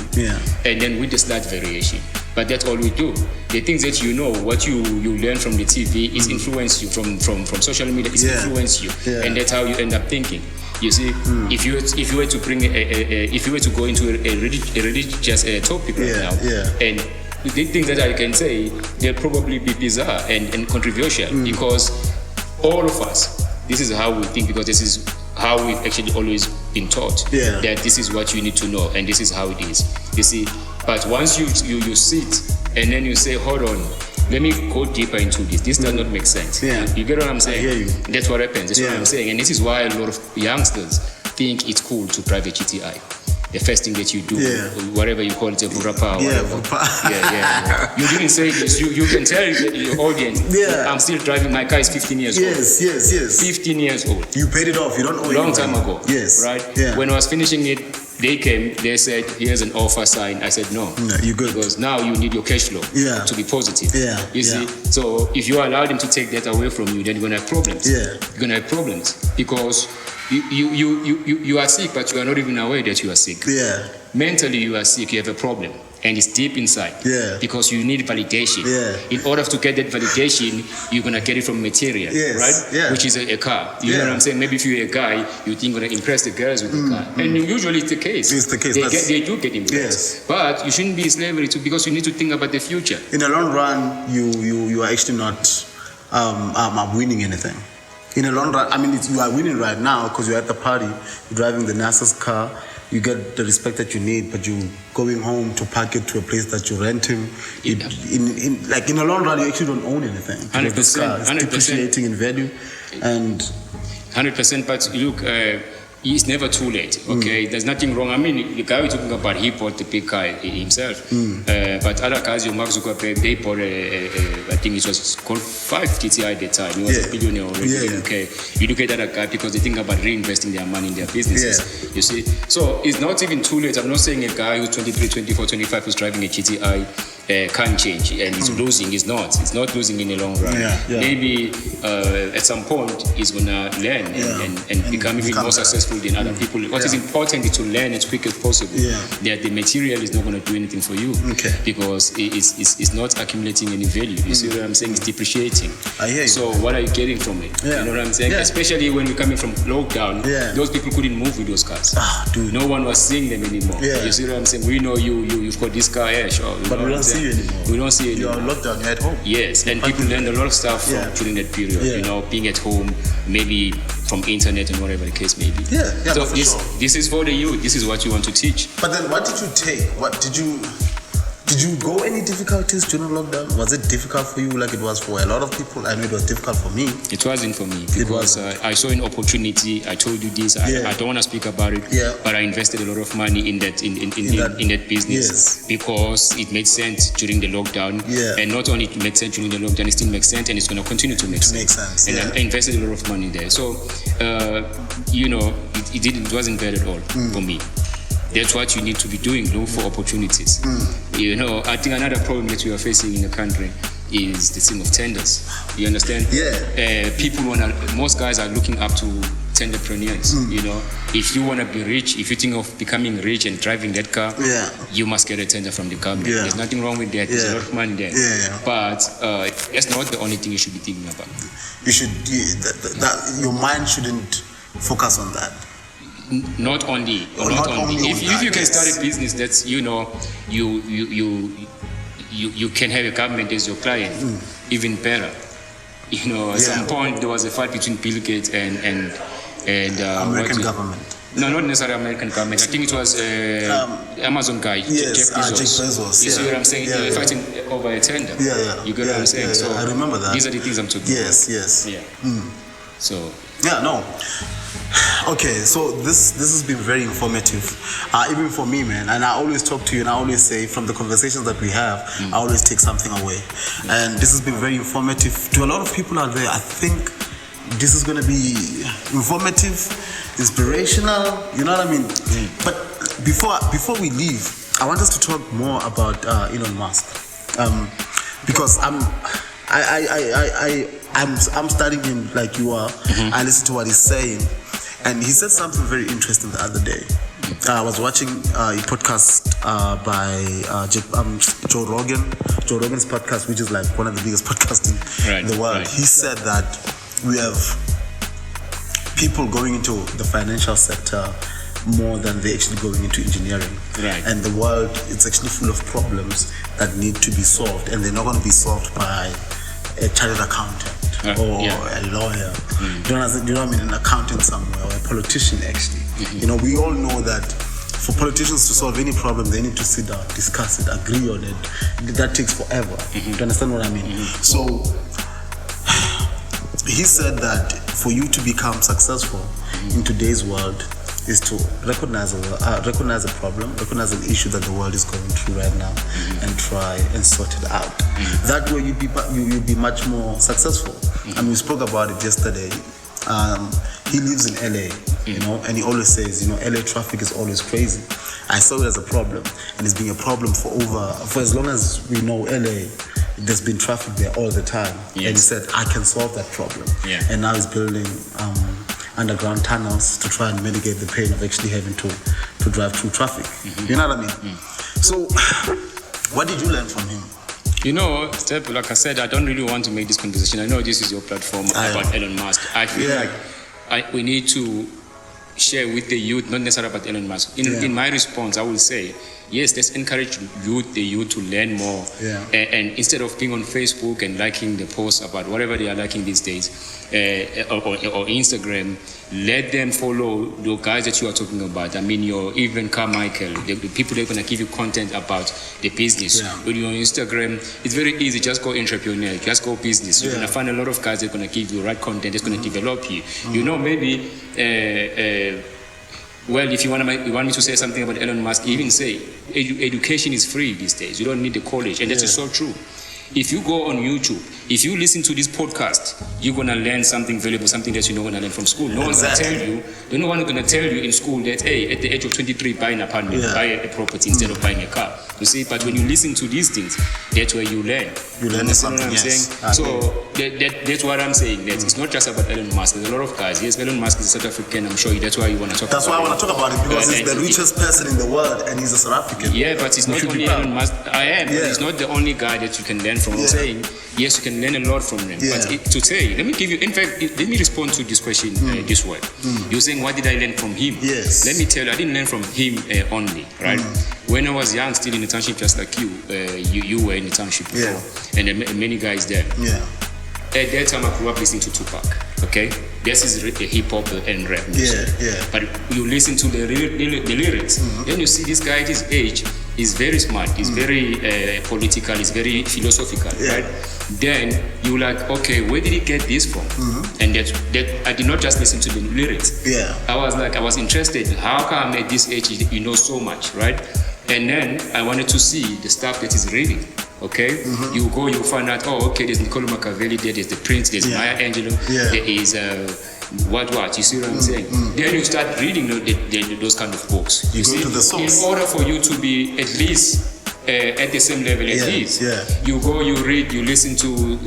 Speaker 2: and then with the slight variation. But that's all we do. The things that you know, what you learn from the TV is influence you from social media. Is influence you, and that's how you end up thinking. You see, if you were to bring if you were to go into a religious topic right now, and the things that I can say, they'll probably be bizarre and controversial because all of us, this is how we think, because this is how we've actually always been taught that this is what you need to know and this is how it is. You see, but once you sit and then you say, hold on, let me go deeper into this. This does not make sense. You get what I'm saying?
Speaker 1: I hear you.
Speaker 2: That's what happens. That's what I'm saying. And this is why a lot of youngsters think it's cool to drive a GTI. The first thing that you do, whatever you call it, a Vurapa or whatever. You didn't say this. You can tell your audience, I'm still driving. My car is 15 years old.
Speaker 1: Yes.
Speaker 2: 15 years old.
Speaker 1: You paid it off. You don't owe it.
Speaker 2: Long time ago.
Speaker 1: Yes.
Speaker 2: Right?
Speaker 1: Yeah.
Speaker 2: When I was finishing it, they came, they said, here's an offer sign. I said, no.
Speaker 1: You're good.
Speaker 2: Because now you need your cash flow to be positive. You see? So if you allow them to take that away from you, then you're going to have problems. You're going to have problems because you are sick, but you are not even aware that you are sick. Mentally, you are sick, you have a problem. And it's deep inside. Because you need validation. In order to get that validation, you're going to get it from material, right? Which is a car. You know what I'm saying? Maybe if you're a guy, you think you're going to impress the girls with the car. And usually it's the case.
Speaker 1: It's the case.
Speaker 2: They do get impressed. But you shouldn't be in slavery too, because you need to think about the future.
Speaker 1: In the long run, you are actually not winning anything. In the long run, I mean, you are winning right now because you're at the party, you're driving the NASA's car, you get the respect that you need, but you're going home to park it to a place that you're renting. In the long run, you actually don't own anything.
Speaker 2: 100%.
Speaker 1: It's depreciating in value. And
Speaker 2: 100%, but look, it's never too late, okay? There's nothing wrong. I mean, the guy we're talking about, he bought the big car himself. But other guys, Mark Zuckerberg, they bought I think it was called 5 GTI at the time. He was a billionaire already. Okay, you look at other guys because they think about reinvesting their money in their businesses. You see? So it's not even too late. I'm not saying a guy who's 23, 24, 25 who's driving a GTI can't change and he's losing. It's not losing in the long run. Maybe at some point he's gonna learn and become even more successful than other people. What is important is to learn as quick as possible. That the material is not gonna do anything for you because it's not accumulating any value. You see what I'm saying? It's depreciating.
Speaker 1: I hear you.
Speaker 2: So what are you getting from it? You know what I'm saying? Especially when we're coming from lockdown, those people couldn't move with those cars. No one was seeing them anymore. You see what I'm saying? We know you've got this car, sure.
Speaker 1: But we don't see you anymore.
Speaker 2: We don't see you anymore.
Speaker 1: You're on lockdown, you're at home.
Speaker 2: Yes, and people learned a lot of stuff during that period. You know, being at home, maybe from internet and whatever the case may be. So this is for the youth. This is what you want to teach.
Speaker 1: But then, what did you take? What did you go any difficulties during lockdown? Was it difficult for you like it was for a lot of people? I know it was difficult for me.
Speaker 2: It wasn't for me because I saw an opportunity. I told you this. I don't want to speak about it, but I invested a lot of money in that in that business because it made sense during the lockdown. And not only it made sense during the lockdown, it still makes sense and it's going to continue to make sense. And I invested a lot of money there. So you know, it wasn't bad at all for me. That's what you need to be doing. Look for opportunities. You know, I think another problem that we are facing in the country is the thing of tenders. You understand? Most guys are looking up to tenderpreneurs. You know, if you want to be rich, if you think of becoming rich and driving that car, you must get a tender from the government. There's nothing wrong with that. There's a lot of money there. But that's not the only thing you should be thinking about.
Speaker 1: You should. Your mind shouldn't focus on that.
Speaker 2: Not only. If you can start a business that's, you know, you can have a government as your client, even better. You know, at some point there was a fight between Bill Gates and
Speaker 1: American government.
Speaker 2: No, not necessarily American government. I think it was Amazon guy,
Speaker 1: Yes,
Speaker 2: Jeff Bezos.
Speaker 1: Jeff Bezos.
Speaker 2: You see what I'm saying?
Speaker 1: Yeah,
Speaker 2: They're
Speaker 1: yeah.
Speaker 2: fighting over a tender.
Speaker 1: Yeah.
Speaker 2: You get what I'm saying?
Speaker 1: Yeah,
Speaker 2: So
Speaker 1: I remember that.
Speaker 2: These are the things I'm talking
Speaker 1: Yes.
Speaker 2: about. Yeah. So.
Speaker 1: Yeah, no. Okay, so this has been very informative, even for me, man. And I always talk to you, and I always say, from the conversations that we have, I always take something away. And this has been very informative to a lot of people out there. I think this is going to be informative, inspirational. You know what I mean? But before we leave, I want us to talk more about Elon Musk, because I'm studying him like you are. I listen to what he's saying, and he said something very interesting the other day. I was watching a podcast by Joe Rogan. Joe Rogan's podcast, which is like one of the biggest podcasts in the world. He said that we have people going into the financial sector more than they actually going into engineering.
Speaker 2: Right.
Speaker 1: And the world, it's actually full of problems that need to be solved, and they're not going to be solved by a chartered accountant or a lawyer. You know what I mean? An accountant somewhere, or a politician actually. You know, we all know that for politicians to solve any problem, they need to sit down, discuss it, agree on it. That takes forever. Do you understand what I mean? So he said that for you to become successful in today's world is to recognize a problem, recognize an issue that the world is going through right now, and try and sort it out. That way you'll be much more successful. I mean, we spoke about it yesterday. He lives in LA, you know, and he always says, you know, LA traffic is always crazy. I saw it as a problem, and it's been a problem for as long as we know LA. There's been traffic there all the time. And he said, I can solve that problem. And now he's building underground tunnels to try and mitigate the pain of actually having to drive through traffic. You know what I mean? So what did you learn from him?
Speaker 2: You know, Steph, like I said, I don't really want to make this conversation. I know this is your platform about Elon Musk. I feel like we need to share with the youth, not necessarily about Elon Musk. In my response, I will say, yes, let's encourage the youth to learn more. And instead of being on Facebook and liking the posts about whatever they are liking these days, or Instagram, let them follow the guys that you are talking about. I mean, even Carmichael, the people that are going to give you content about the business. When you're on Instagram, it's very easy. Just go entrepreneur, just go business. You're going to find a lot of guys that are going to give you the right content that's going to develop you. You know, maybe... well, if you want me to say something about Elon Musk, even say education is free these days. You don't need the college, and that is so true. If you go on YouTube, if you listen to this podcast, you're gonna learn something valuable, something that you're not gonna learn from school. No one's gonna tell you. No one gonna tell you in school that, hey, at the age of 23, buy an apartment, buy a property instead of buying a car. You see, but when you listen to these things, that's where you learn.
Speaker 1: You learn something.
Speaker 2: What I'm saying? So that's what I'm saying. That it's not just about Elon Musk. There's a lot of guys. Yes, Elon Musk is a South African. I'm sure that's why you want to talk.
Speaker 1: That's
Speaker 2: about
Speaker 1: why I want to talk about it, because he's the richest person in the world, and he's a South African.
Speaker 2: Yeah, but it's not only Elon Musk. I am. But he's not the only guy that you can learn from. I'm saying, yes, you can learn a lot from them. But to say, let me give you. In fact, let me respond to this question this way. You're saying, what did I learn from him?
Speaker 1: Yes.
Speaker 2: Let me tell you, I didn't learn from him only, right? When I was young, still in the township, just like you, you were in the township before, and many guys there. At that time, I grew up listening to Tupac. Okay, this is hip hop and rap music. But you listen to the lyrics, then you see this guy at his age is very smart, he's very political, he's very philosophical, right? Then you like, okay, where did he get this from? And that I did not just listen to the lyrics. I was interested. How come at this age you know so much, right? And then I wanted to see the stuff that he's reading. Okay, you go, you find out. Oh, okay, there's Niccolo Machiavelli there. There's the Prince. There's Maya Angelou. There is what? You see what I'm saying? Then you start reading those kind of books. You see,
Speaker 1: to the source.
Speaker 2: In order for you to be at least at the same level as he is, you go, you read, you listen to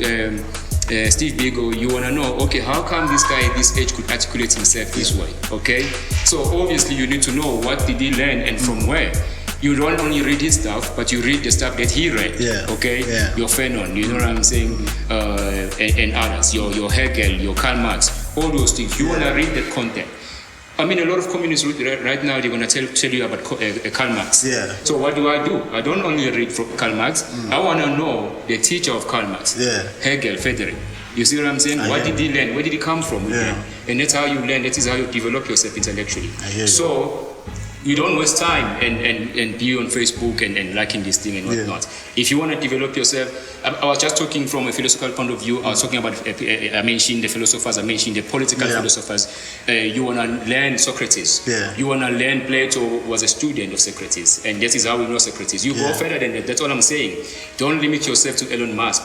Speaker 2: Steve Biko. You wanna know, okay, how come this guy at this age could articulate himself this way? Okay, so obviously you need to know what did he learn and from where. You don't only read his stuff, but you read the stuff that he read. Okay, your Fanon, you know what I'm saying, and others, your Hegel, your Karl Marx, all those things. You wanna read that content. I mean, a lot of communists right now, they're gonna tell you about Karl Marx. So what do? I don't only read from Karl Marx. I wanna know the teacher of Karl Marx, Hegel, Frederick. You see what I'm saying? What
Speaker 1: hear
Speaker 2: did he learn? Where did he come from?
Speaker 1: Yeah.
Speaker 2: And that's how you learn. That is how you develop yourself intellectually.
Speaker 1: I hear you.
Speaker 2: So you don't waste time and be on Facebook and liking this thing and whatnot. If you want to develop yourself, I was just talking from a philosophical point of view. I was talking about, I mentioned the philosophers, I mentioned the political philosophers. You want to learn Socrates. You want to learn Plato was a student of Socrates. And that is how we know Socrates. You go further than that. That's all I'm saying. Don't limit yourself to Elon Musk.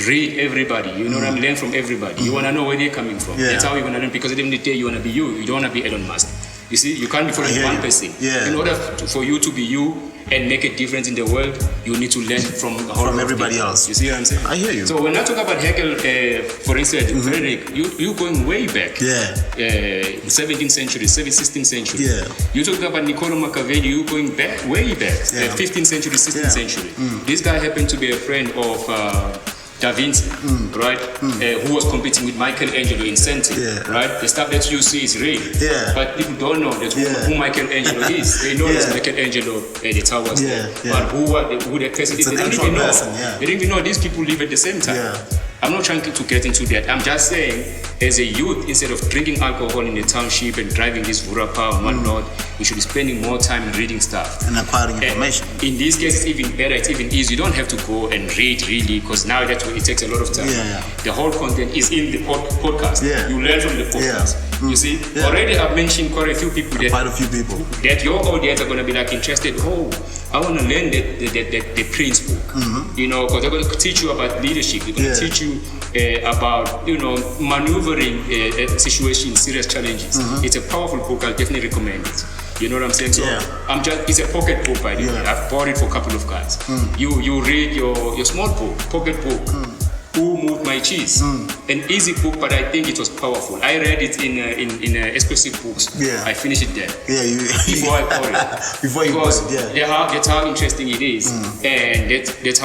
Speaker 2: Read everybody, you know what I mean? Learn from everybody. You want to know where they're coming from. That's how you're going to learn, because at the end of the day, you want to be you. You don't want to be Elon Musk. You see, you can't be following one person. In order for you to be you and make a difference in the world, you need to learn from
Speaker 1: everybody else.
Speaker 2: You see what I'm saying?
Speaker 1: I hear you.
Speaker 2: So when I talk about Hegel, for instance, Frederick, you're going way back. 17th century, 16th century. You talk about Niccolo Machiavelli, you're going back, way back. 15th century, 16th century. This guy happened to be a friend of Da Vinci, right? Who was competing with Michelangelo in Senti, right? The stuff that you see is real, but people don't know that who Michelangelo is. They know it's Michelangelo at the towers there, but who the person is, they don't even know. They don't even know these people live at the same time. I'm not trying to get into that. I'm just saying, as a youth, instead of drinking alcohol in the township and driving this Vurapa and whatnot, we should be spending more time reading stuff.
Speaker 1: And acquiring information.
Speaker 2: In this case, it's even better, it's even easy. You don't have to go and read really, because now it takes a lot of time. The whole content is in the podcast. You learn from the podcast. You see, already I've mentioned quite a few people that your audience are going to be like interested. Oh, I want to learn the Prince book. You know, because they're going to teach you about leadership. They're going to teach you about, you know, maneuvering situations, serious challenges. It's a powerful book. I'll definitely recommend it. You know what I'm saying? So it's a pocket book, by the way. I've bought it for a couple of guys. You read your small book, pocket book. Who Moved My Cheese? An easy book, but I think it was powerful. I read it in exclusive books. I finished it there. Before I bought it.
Speaker 1: Before you bought it,
Speaker 2: that's how interesting it is, and that's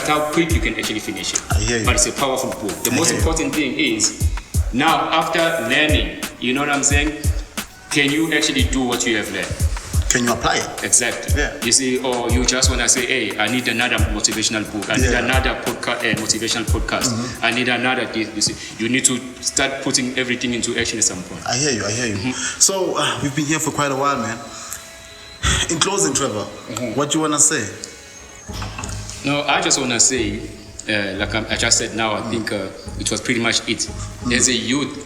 Speaker 2: how quick you can actually finish it.
Speaker 1: I hear you.
Speaker 2: But it's a powerful book. The most important thing is, now after learning, you know what I'm saying? Can you actually do what you have learned?
Speaker 1: Can you apply it?
Speaker 2: Exactly. You see, or you just want to say, hey, I need another motivational book. I need another motivational podcast. I need another this. You see, you need to start putting everything into action at some point.
Speaker 1: I hear you. So, we've been here for quite a while, man. In closing, Trevor, what do you want to say?
Speaker 2: No, I just want to say, like I just said now, I think it was pretty much it. As a youth,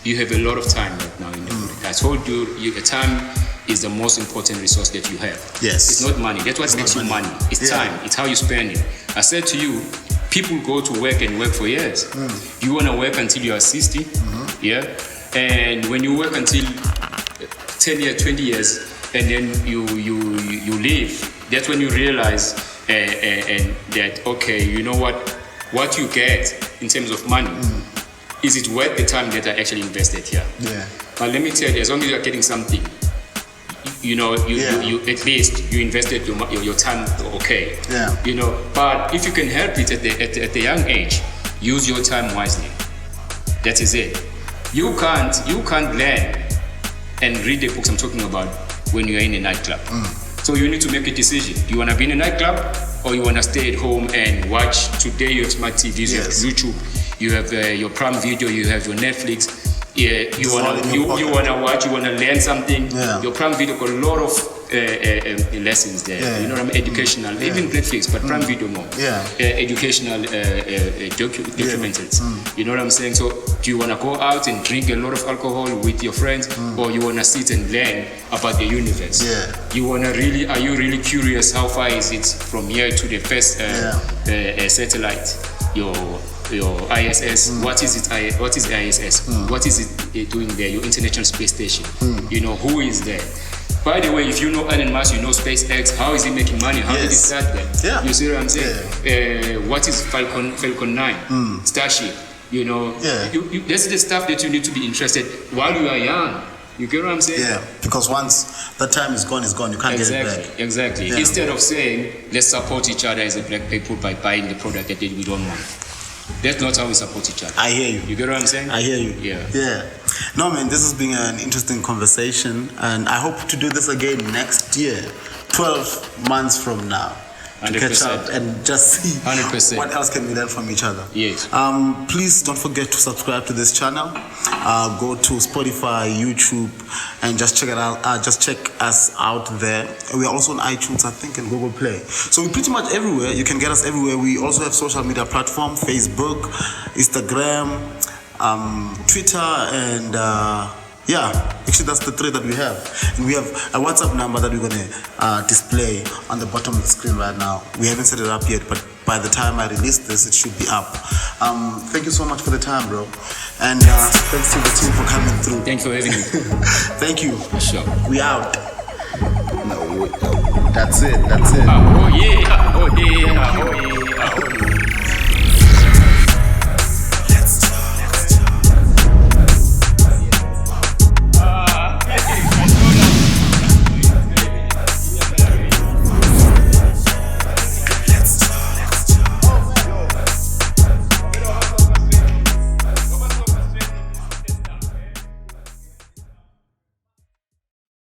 Speaker 2: you have a lot of time right now in the world. I told you, time is the most important resource that you have. It's not money. That's what makes you money. It's time. It's how you spend it. I said to you, people go to work and work for years. You want to work until you are 60, and when you work until 10 years, 20 years, and then you leave, that's when you realize and that, okay, you know what you get in terms of money, is it worth the time that I actually invested here? But let me tell you, as long as you're getting something, you know, you at least you invested your time, okay. You know, but if you can help it at the young age, use your time wisely. That is it. You can't learn and read the books I'm talking about when you're in a nightclub. So you need to make a decision. Do you want to be in a nightclub, or you want to stay at home and watch? Today you have smart TVs, you have YouTube, you have your Prime Video, you have your Netflix. You wanna watch, you wanna learn something. Your Prime Video got a lot of lessons there. You know what I mean? Educational, even Netflix, but Prime Video more. Educational documentaries. You know what I'm saying? So do you wanna go out and drink a lot of alcohol with your friends, or you wanna sit and learn about the universe? Are you really curious? How far is it from here to the first satellite? Your ISS, what is it? What is the ISS? What is it doing there? Your International Space Station. You know, who is there? By the way, if you know Elon Musk, you know SpaceX. How is he making money? How did he start there? You see what I'm saying? What is Falcon 9? Starship. You know, that's the stuff that you need to be interested while you are young. You get what I'm saying? Because once the time is gone, it's gone. You can't get it back. Exactly. Instead of saying, let's support each other as a black people by buying the product that we don't want. That's not how we support each other. I hear you. You get what I'm saying? I hear you. Yeah. No, man, this has been an interesting conversation, and I hope to do this again next year, 12 months from now.
Speaker 1: to catch
Speaker 2: 100%.
Speaker 1: up and just see
Speaker 2: 100%.
Speaker 1: what else can we learn from each other.
Speaker 2: Yes.
Speaker 1: Please don't forget to subscribe to this channel. Go to Spotify, YouTube, and just check it out. Just check us out there. We are also on iTunes, I think, and Google Play. So we're pretty much everywhere. You can get us everywhere. We also have social media platform: Facebook, Instagram, Twitter, and actually that's the three that we have. And we have a WhatsApp number that we're gonna display on the bottom of the screen right now. We haven't set it up yet, but by the time I release this, it should be up. Thank you so much for the time, bro. And thanks to the team for coming through.
Speaker 2: Thank you for having me.
Speaker 1: Thank you.
Speaker 2: Sure.
Speaker 1: We out. No, that's it. That's it.
Speaker 2: Oh yeah. Oh yeah. Oh yeah.